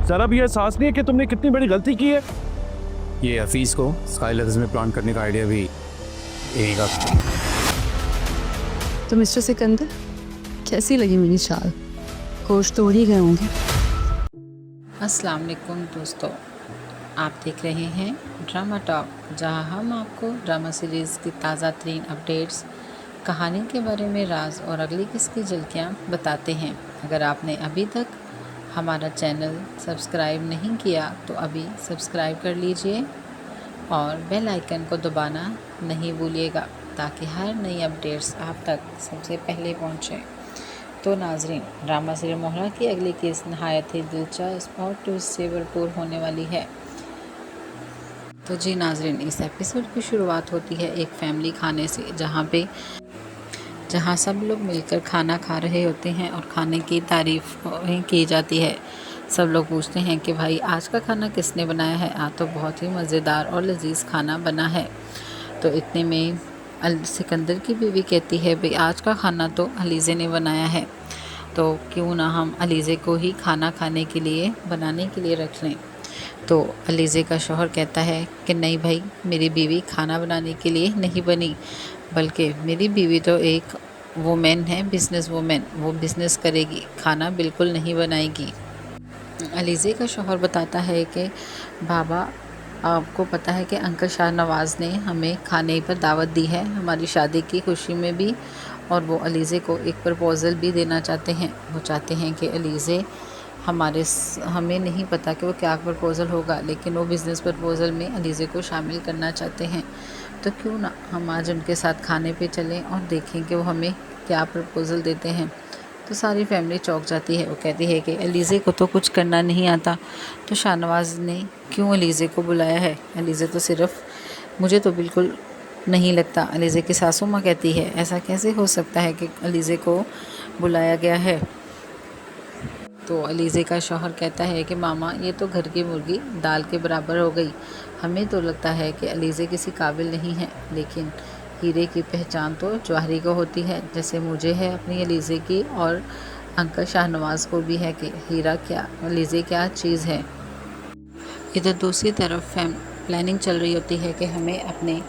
जरा भी एहसास नहीं है कि तुमने कितनी बड़ी गलती की है? ये हफीज़ को स्काई लफ्ज़ में प्लान करने का आइडिया भी यही का। तो मिस्टर सिकंदर, कैसी लगी मेरी चाल? कोच तोड़ ही गए होंगे। अस्सलाम वालेकुम दोस्तों, आप देख रहे हैं ड्रामा टॉक, जहां हम आपको ड्रामा सीरीज़ की ताज़ा तरीन अपडेट्स, कहानी के बारे में राज और अगली किस्म की झलकियाँ बताते हैं। अगर आपने अभी तक हमारा चैनल सब्सक्राइब नहीं किया तो अभी सब्सक्राइब कर लीजिए और बेल आइकन को दबाना नहीं भूलिएगा ताकि हर नई अपडेट्स आप तक सबसे पहले पहुँचें। तो नाजरीन, ड्रामा सीरियल मोहरा की अगली किस्त नहायत ही दिलचस्प और ट्विस्ट से भरपूर होने वाली है। तो जी नाजरीन, इस एपिसोड की शुरुआत होती है एक फैमिली खाने से, जहां सब लोग मिलकर खाना खा रहे होते हैं और खाने की तारीफ की जाती है। सब लोग पूछते हैं कि भाई आज का खाना किसने बनाया है? आज तो बहुत ही मज़ेदार और लजीज खाना बना है। तो इतने में सिकंदर की बीवी कहती है, भाई आज का खाना तो अलीज़े ने बनाया है, तो क्यों ना हम अलीज़े को ही खाना खाने के लिए बनाने के लिए रख लें। तो अलीज़े का शौहर कहता है कि नहीं भाई, मेरी बीवी खाना बनाने के लिए नहीं बनी, बल्कि मेरी बीवी तो एक वुमेन है, बिज़नेस वुमेन, वो बिज़नेस करेगी, खाना बिल्कुल नहीं बनाएगी। अलीज़े का शौहर बताता है कि बाबा, आपको पता है कि अंकल शाहनवाज़ ने हमें खाने पर दावत दी है हमारी शादी की खुशी में भी, और वो अलीज़े को एक प्रपोज़ल भी देना चाहते हैं। वो चाहते हैं कि अलीज़े हमें नहीं पता कि वो क्या प्रपोज़ल होगा, लेकिन वो बिज़नेस प्रपोज़ल में अलीज़े को शामिल करना चाहते हैं। तो क्यों ना हम आज उनके साथ खाने पे चलें और देखें कि वो हमें क्या प्रपोज़ल देते हैं। तो सारी फैमिली चौंक जाती है। वो कहती है कि अलीज़े को तो कुछ करना नहीं आता, तो शाहनवाज़ ने क्यों अलीज़े को बुलाया है? अलीज़े तो सिर्फ, मुझे तो बिल्कुल नहीं लगता। अलीज़े की सासू माँ कहती है, ऐसा कैसे हो सकता है कि अलीज़े को बुलाया गया है? तो अलीज़े का शौहर कहता है कि मामा, ये तो घर की मुर्गी दाल के बराबर हो गई। हमें तो लगता है कि अलीज़े किसी काबिल नहीं है, लेकिन हीरे की पहचान तो जवाहरी को होती है, जैसे मुझे है अपनी अलीज़े की, और अंकल शाहनवाज़ को भी है कि हीरा क्या, अलीज़े क्या चीज़ है। इधर दूसरी तरफ प्लानिंग चल रही होती है कि हमें अपने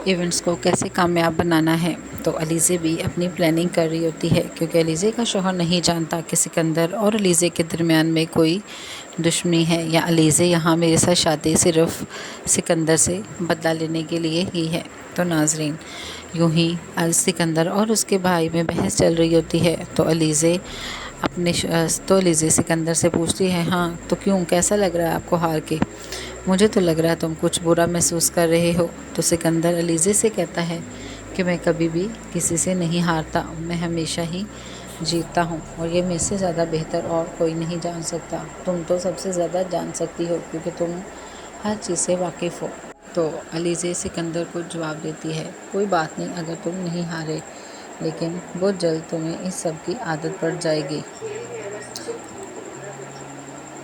इवेंट्स को कैसे कामयाब बनाना है। तो अलीज़े भी अपनी प्लानिंग कर रही होती है, क्योंकि अलीज़े का शौहर नहीं जानता कि सिकंदर और अलीज़े के दरमियान में कोई दुश्मनी है, या अलीज़े यहाँ मेरे साथ शादी सिर्फ सिकंदर से बदला लेने के लिए ही है। तो नाजरीन, यूं ही आज सिकंदर और उसके भाई में बहस चल रही होती है। तो अलीज़े सिकंदर से पूछती है, हाँ तो क्यों, कैसा लग रहा है आपको हार के? मुझे तो लग रहा है तुम कुछ बुरा महसूस कर रहे हो। तो सिकंदर अलीज़े से कहता है कि मैं कभी भी किसी से नहीं हारता, मैं हमेशा ही जीतता हूँ, और ये मेरे से ज़्यादा बेहतर और कोई नहीं जान सकता। तुम तो सबसे ज़्यादा जान सकती हो, क्योंकि तुम हर चीज़ से वाकिफ़ हो। तो अलीज़े सिकंदर को जवाब देती है, कोई बात नहीं, अगर तुम नहीं हारे, लेकिन बहुत जल्द तुम्हें इस सब की आदत पड़ जाएगी,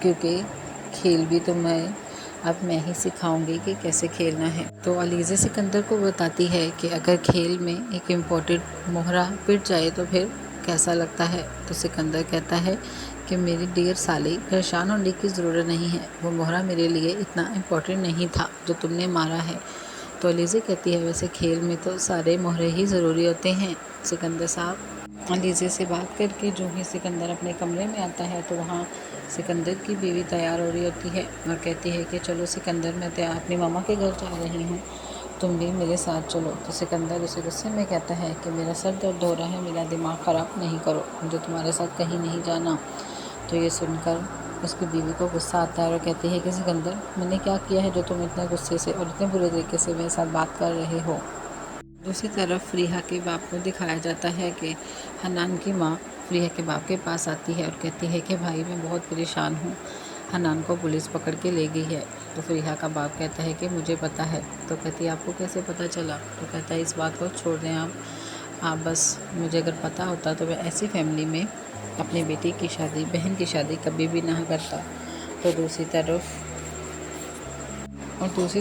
क्योंकि खेल भी तुम्हें अब मैं ही सिखाऊंगी कि कैसे खेलना है। तो अलीज़े सिकंदर को बताती है कि अगर खेल में एक इम्पोर्टेंट मोहरा पिट जाए तो फिर कैसा लगता है। तो सिकंदर कहता है कि मेरी डियर साली, परेशान होने की ज़रूरत नहीं है, वो मोहरा मेरे लिए इतना इम्पोर्टेंट नहीं था जो तुमने मारा है। तो अलीज़े कहती है, वैसे खेल में तो सारे मोहरे ही ज़रूरी होते हैं सिकंदर साहब। अलीज़े से बात करके जो ही सिकंदर अपने कमरे में आता है, तो वहाँ सिकंदर की बीवी तैयार हो रही होती है और कहती है कि चलो सिकंदर, मैं अपनी मामा के घर जा रही हूँ, तुम भी मेरे साथ चलो। तो सिकंदर उसे गुस्से में कहता है कि मेरा सर दर्द हो रहा है, मेरा दिमाग ख़राब नहीं करो, मुझे तुम्हारे साथ कहीं नहीं जाना। तो ये सुनकर उसकी बीवी को गुस्सा आता है और कहती है कि सिकंदर, मैंने क्या किया है जो तुम इतने गुस्से से और इतने बुरे तरीके से मेरे साथ बात कर रहे हो? दूसरी तरफ फरीहा के बाप को दिखाया जाता है कि हनान की माँ फरीहा के बाप के पास आती है और कहती है कि भाई मैं बहुत परेशान हूँ, हनान को पुलिस पकड़ के ले गई है। तो फरीहा का बाप कहता है कि मुझे पता है। तो कहती है, आपको कैसे पता चला? तो कहता है, इस बात को छोड़ दें आप बस, मुझे अगर पता होता तो मैं ऐसी फैमिली में अपनी बेटी की शादी, बहन की शादी कभी भी ना करता। तो दूसरी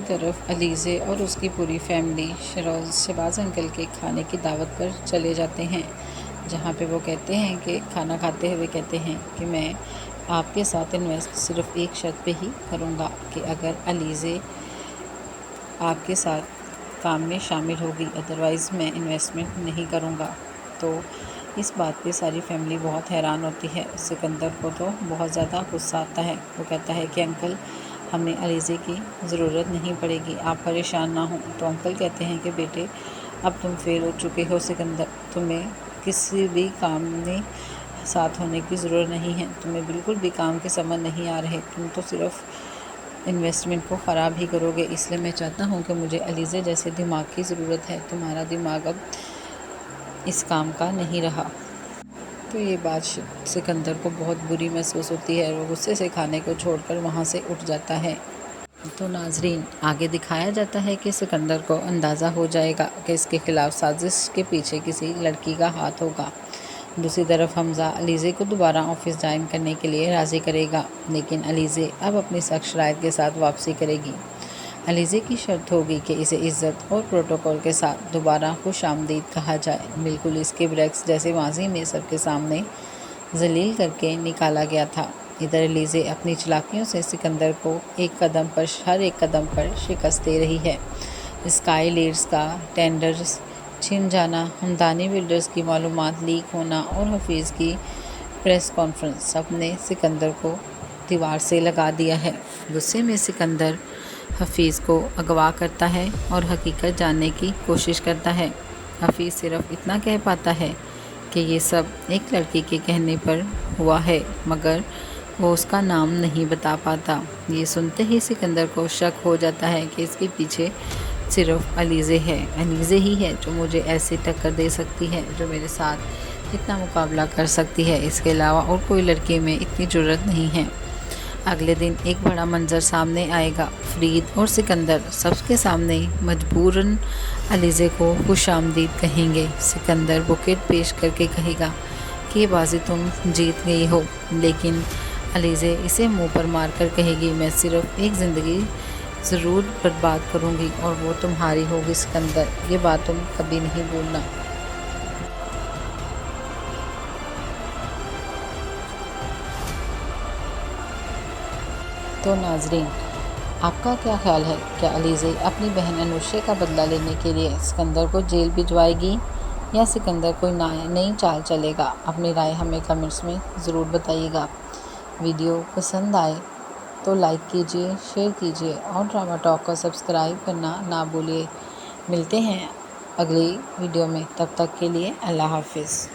तरफ अलीज़े और उसकी पूरी फैमिली शहबाज अंकल के खाने की दावत पर चले जाते हैं, जहाँ पे वो कहते हैं कि खाना खाते हुए कहते हैं कि मैं آپ کے ساتھ انویسٹ صرف ایک شرط پہ ہی کروں گا کہ اگر علیزے آپ کے ساتھ کام میں شامل ہوگی، ادروائز میں انویسٹمنٹ نہیں کروں گا۔ تو اس بات پہ ساری فیملی بہت حیران ہوتی ہے۔ سکندر کو تو بہت زیادہ غصہ آتا ہے۔ وہ کہتا ہے کہ انکل ہمیں علیزے کی ضرورت نہیں پڑے گی، آپ پریشان نہ ہوں۔ تو انکل کہتے ہیں کہ بیٹے اب تم فیل ہو چکے ہو سکندر، تمہیں کسی بھی کام میں ساتھ ہونے کی ضرورت نہیں ہے، تمہیں بالکل بھی کام کے سمجھ نہیں آ رہے، تم تو صرف انویسٹمنٹ کو خراب ہی کرو گے۔ اس لیے میں چاہتا ہوں کہ مجھے علیزے جیسے دماغ کی ضرورت ہے، تمہارا دماغ اب اس کام کا نہیں رہا۔ تو یہ بات سکندر کو بہت بری محسوس ہوتی ہے اور وہ غصے سے کھانے کو چھوڑ کر وہاں سے اٹھ جاتا ہے۔ تو ناظرین آگے دکھایا جاتا ہے کہ سکندر کو اندازہ ہو جائے گا کہ اس کے خلاف سازش کے پیچھے کسی لڑکی کا ہاتھ ہوگا۔ دوسری طرف حمزہ علیزے کو دوبارہ آفس جوائن کرنے کے لیے راضی کرے گا، لیکن علیزے اب اپنی سخت شرائط کے ساتھ واپسی کرے گی۔ علیزے کی شرط ہوگی کہ اسے عزت اور پروٹوکول کے ساتھ دوبارہ خوش آمدید کہا جائے، بالکل اس کے برعکس جیسے ماضی میں سب کے سامنے ذلیل کر کے نکالا گیا تھا۔ ادھر علیزے اپنی چالاکیوں سے سکندر کو ہر ایک قدم پر شکست دے رہی ہے۔ اسکائی لیڈز کا ٹینڈرز چھن جانا، ہمدانی بلڈرز کی معلومات لیک ہونا اور حفیظ کی پریس کانفرنس، سب نے سکندر کو دیوار سے لگا دیا ہے۔ غصے میں سکندر حفیظ کو اغوا کرتا ہے اور حقیقت جاننے کی کوشش کرتا ہے۔ حفیظ صرف اتنا کہہ پاتا ہے کہ یہ سب ایک لڑکی کے کہنے پر ہوا ہے، مگر وہ اس کا نام نہیں بتا پاتا۔ یہ سنتے ہی سکندر کو شک ہو جاتا ہے کہ اس کے پیچھے صرف علیزے ہی ہے جو مجھے ایسی ٹکر دے سکتی ہے، جو میرے ساتھ اتنا مقابلہ کر سکتی ہے۔ اس کے علاوہ اور کوئی لڑکی میں اتنی جرأت نہیں ہے۔ اگلے دن ایک بڑا منظر سامنے آئے گا۔ فرید اور سکندر سب کے سامنے مجبوراً علیزے کو خوش آمدید کہیں گے۔ سکندر بکٹ پیش کر کے کہے گا کہ یہ بازی تم جیت گئی ہو، لیکن علیزے اسے منہ پر مار کر کہے گی میں صرف ایک زندگی ضرور برباد کروں گی اور وہ تمہاری ہوگی سکندر، یہ بات تم کبھی نہیں بھولنا۔ تو ناظرین آپ کا کیا خیال ہے؟ کیا علیزے اپنی بہن انوشے کا بدلہ لینے کے لیے سکندر کو جیل بھجوائے گی یا سکندر کوئی نئی چال چلے گا؟ اپنی رائے ہمیں کمنٹس میں ضرور بتائیے گا۔ ویڈیو پسند آئے تو لائک کیجیے، شیئر کیجیے اور ڈرامہ ٹاک کو سبسکرائب کرنا نہ بھولیے۔ ملتے ہیں اگلی ویڈیو میں، تب تک کے لیے اللہ حافظ۔